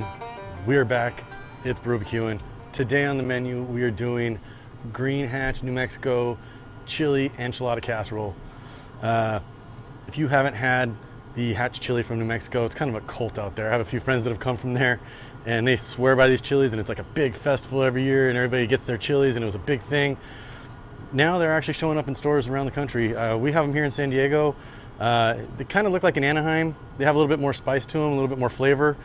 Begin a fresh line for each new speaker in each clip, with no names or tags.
man, we are back. It's BBQing. Today on the menu, we are doing Green Hatch, New Mexico chili enchilada casserole. If you haven't had the hatch chili from New Mexico, it's kind of a cult out there. I have a few friends that have come from there, and they swear by these chilies, and it's like a big festival every year, and everybody gets their chilies, and it was a big thing. Now they're actually showing up in stores around the country. We have them here in San Diego. They kind of look like in Anaheim. They have a little bit more spice to them, a little bit more flavor.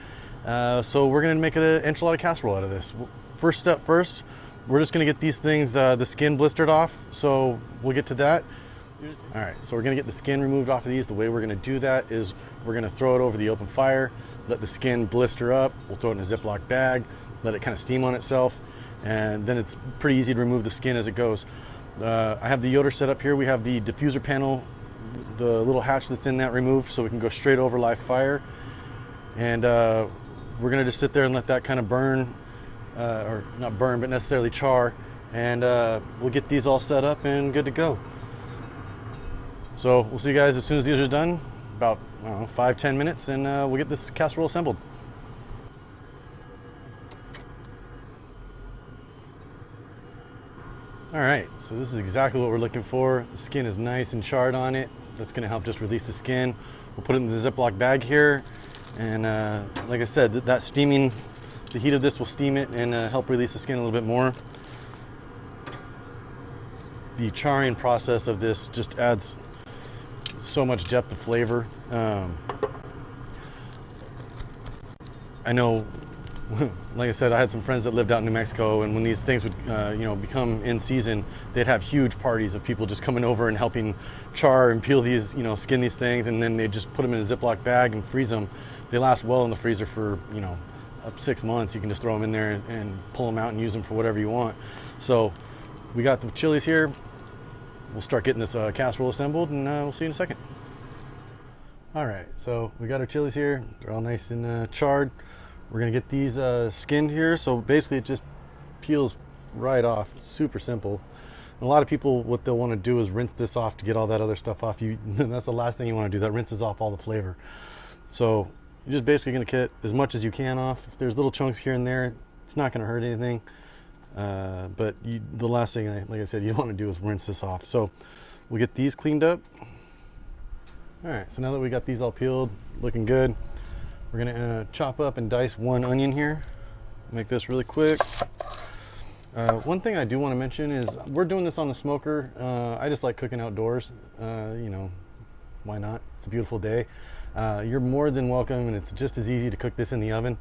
So we're gonna make an enchilada casserole out of this. First step first, we're just gonna get these things, the skin blistered off. So we'll get to that. All right, so we're gonna get the skin removed off of these. The way we're gonna do that is we're gonna throw it over the open fire, let the skin blister up. We'll throw it in a Ziploc bag, let it kind of steam on itself, and then it's pretty easy to remove the skin as it goes. I have the Yoder set up here. We have the diffuser panel, the little hatch that's in that removed, so we can go straight over live fire. And we're gonna just sit there and let that kind of burn, or not burn, but necessarily char. And we'll get these all set up and good to go. So we'll see you guys as soon as these are done, about, I don't know, 5-10 minutes, and we'll get this casserole assembled. All right, so this is exactly what we're looking for. The skin is nice and charred on it. That's gonna help just release the skin. We'll put it in the Ziploc bag here. And like I said, that steaming, the heat of this will steam it and help release the skin a little bit more. The charring process of this just adds so much depth of flavor. I know, like I said, I had some friends that lived out in New Mexico, and when these things would become in season, they'd have huge parties of people just coming over and helping char and peel these, skin these things, and then they just put them in a Ziploc bag and freeze them. They last well in the freezer for up to 6 months. You can just throw them in there and pull them out and use them for whatever you want. So we got the chilies here. We'll start getting this casserole assembled, and we'll see you in a second. All right, so we got our chilies here. They're all nice and charred. We're gonna get these skinned here. So basically it just peels right off. It's super simple. And a lot of people, what they'll want to do is rinse this off to get all that other stuff off. That's the last thing you want to do. That rinses off all the flavor. So you're just basically gonna get as much as you can off. If there's little chunks here and there, it's not gonna hurt anything. But the last thing, like I said, you want to do is rinse this off. So we'll get these cleaned up. All right, so now that we got these all peeled, looking good, we're gonna chop up and dice one onion here. Make this really quick. One thing I do want to mention is we're doing this on the smoker. I just like cooking outdoors. Why not? It's a beautiful day. You're more than welcome, and it's just as easy to cook this in the oven.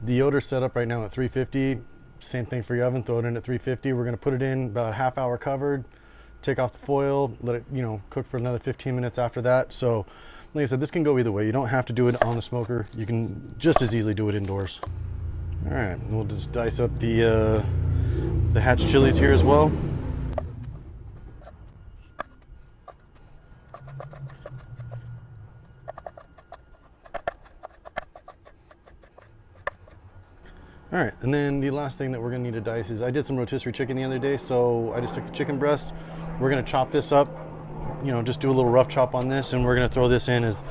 The Yoder's set up right now at 350. Same thing for your oven. Throw it in at 350. We're gonna put it in about a half hour covered. Take off the foil. Let it cook for another 15 minutes after that. So, like I said, this can go either way. You don't have to do it on the smoker. You can just as easily do it indoors. All right, and we'll just dice up the hatch chilies here as well. All right, and then the last thing that we're gonna need to dice is, I did some rotisserie chicken the other day, so I just took the chicken breast. We're gonna chop this up, just do a little rough chop on this, and we're gonna throw this in as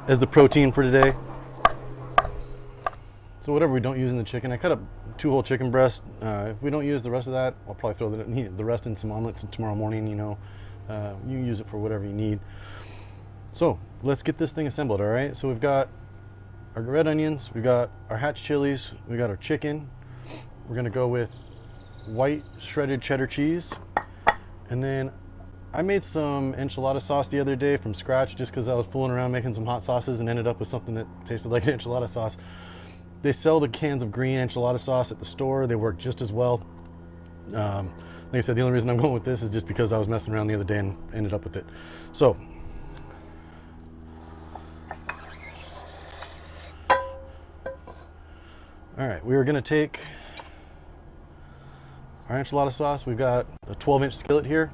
the protein for today. So whatever we don't use in the chicken, I cut up 2 whole chicken breasts. If we don't use the rest of that, I'll probably throw the rest in some omelets tomorrow morning. You can use it for whatever you need. So let's get this thing assembled, all right? So we've got our red onions, we've got our hatch chilies, we got our chicken. We're gonna go with white shredded cheddar cheese. And then I made some enchilada sauce the other day from scratch, just because I was fooling around making some hot sauces and ended up with something that tasted like an enchilada sauce. They sell the cans of green enchilada sauce at the store. They work just as well. Like I said, the only reason I'm going with this is just because I was messing around the other day and ended up with it. So all right, we are gonna take our enchilada sauce. We've got a 12-inch skillet here.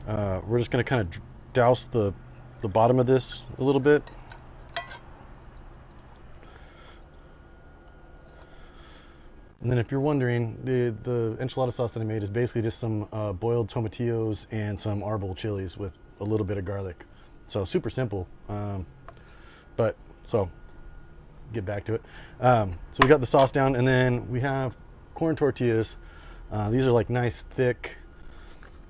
We're just gonna kind of douse the bottom of this a little bit. And then if you're wondering, the enchilada sauce that I made is basically just some boiled tomatillos and some arbol chilies with a little bit of garlic. So super simple. So get back to it. So we got the sauce down, and then we have corn tortillas. These are like nice, thick.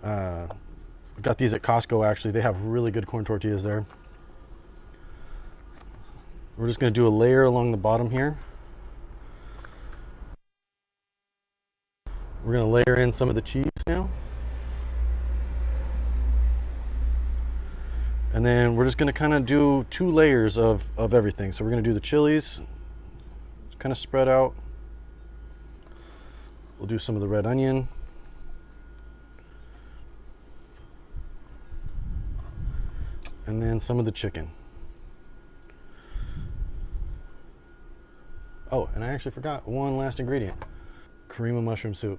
Got these at Costco, actually. They have really good corn tortillas there. We're just going to do a layer along the bottom here. We're going to layer in some of the cheese now. And then we're just going to kind of do 2 layers of everything. So we're going to do the chilies, kind of spread out. We'll do some of the red onion. And then some of the chicken. Oh, and I actually forgot one last ingredient. Cream of mushroom soup.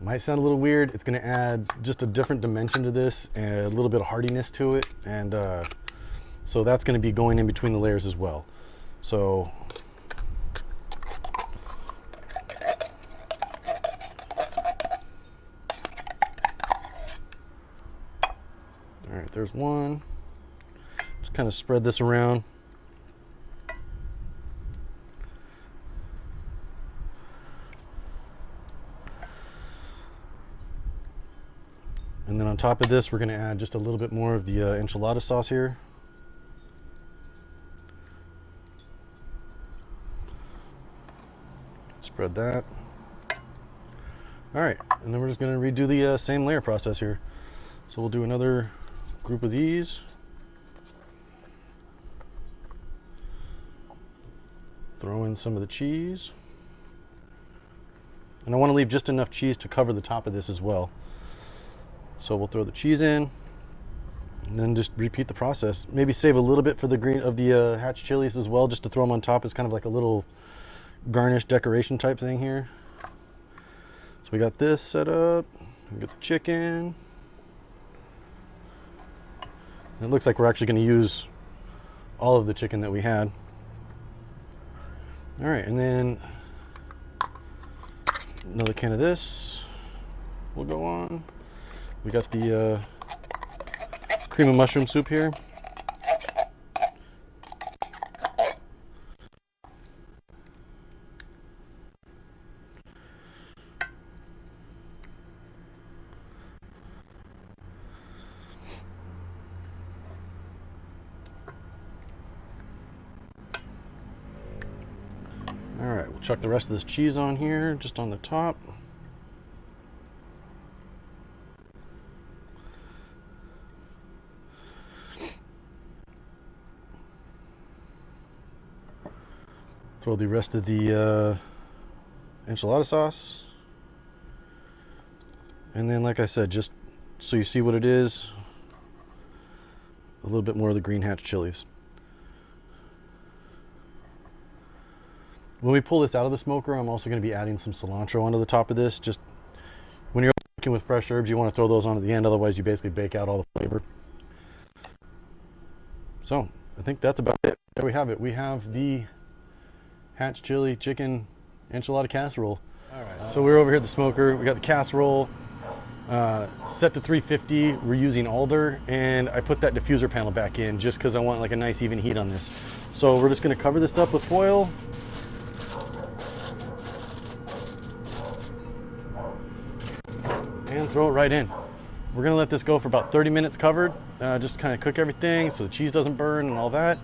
Might sound a little weird. It's going to add just a different dimension to this and a little bit of heartiness to it. And so that's going to be going in between the layers as well. So all right, there's one. Just kind of spread this around. And then on top of this, we're going to add just a little bit more of the enchilada sauce here. Spread that. All right, and then we're just going to redo the same layer process here. So we'll do another group of these. Throw in some of the cheese. And I want to leave just enough cheese to cover the top of this as well. So we'll throw the cheese in, and then just repeat the process. Maybe save a little bit for the green of the hatch chilies as well, just to throw them on top as kind of like a little garnish decoration type thing here. So we got this set up. We got the chicken. And it looks like we're actually going to use all of the chicken that we had. All right, and then another can of this will go on. We got the cream of mushroom soup here. All right, we'll chuck the rest of this cheese on here, just on the top. Throw the rest of the enchilada sauce. And then, like I said, just so you see what it is, a little bit more of the green hatch chilies. When we pull this out of the smoker, I'm also going to be adding some cilantro onto the top of this. Just when you're cooking with fresh herbs, you want to throw those on at the end, otherwise you basically bake out all the flavor. So I think that's about it. There we have it. We have the hatch chili chicken enchilada casserole. All right. So we're over here at the smoker. We got the casserole set to 350. We're using alder, and I put that diffuser panel back in just because I want like a nice even heat on this. So we're just going to cover this up with foil. And throw it right in. We're going to let this go for about 30 minutes covered, just kind of cook everything so the cheese doesn't burn and all that.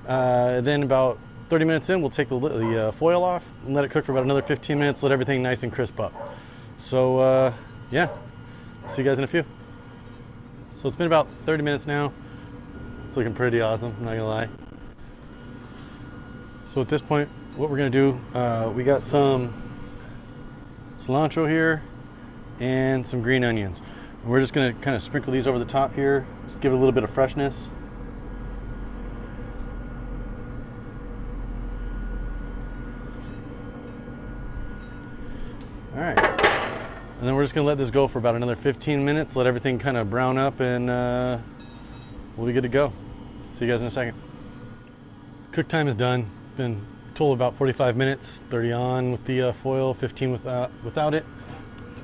Then about 30 minutes in, we'll take the foil off and let it cook for about another 15 minutes, let everything nice and crisp up. So yeah, see you guys in a few. So it's been about 30 minutes now. It's looking pretty awesome, I'm not gonna lie. So at this point, what we're gonna do, we got some cilantro here and some green onions. And we're just gonna kind of sprinkle these over the top here, just give it a little bit of freshness. All right, and then we're just gonna let this go for about another 15 minutes, let everything kind of brown up, and we'll be good to go. See you guys in a second. Cook time is done. Been total about 45 minutes, 30 on with the foil, 15 without it.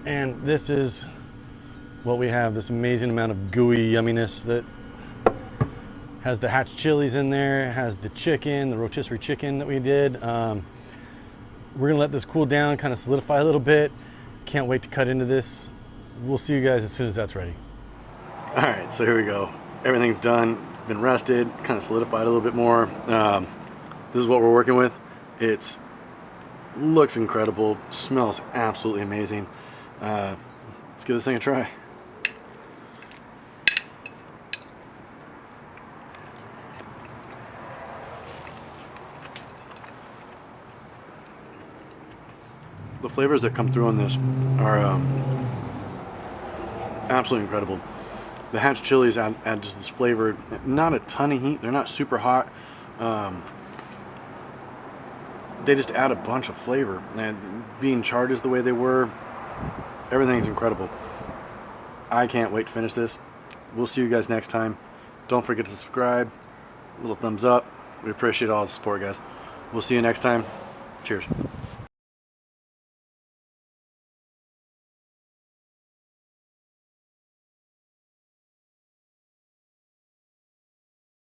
And this is what we have, this amazing amount of gooey yumminess that Has the hatch chilies in there. It has the chicken, the rotisserie chicken that we did. We're gonna let this cool down, kind of solidify a little bit. Can't wait to cut into this. We'll see you guys as soon as that's ready. All right, so here we go. Everything's done. It's been rested, kind of solidified a little bit more. This is what we're working with. It looks incredible. Smells absolutely amazing. Let's give this thing a try. The flavors that come through on this are absolutely incredible. The hatch chilies add just this flavor, not a ton of heat, they're not super hot. They just add a bunch of flavor, and being charred is the way they were, everything's incredible. I can't wait to finish this. We'll see you guys next time. Don't forget to subscribe, little thumbs up. We appreciate all the support, guys. We'll see you next time. Cheers.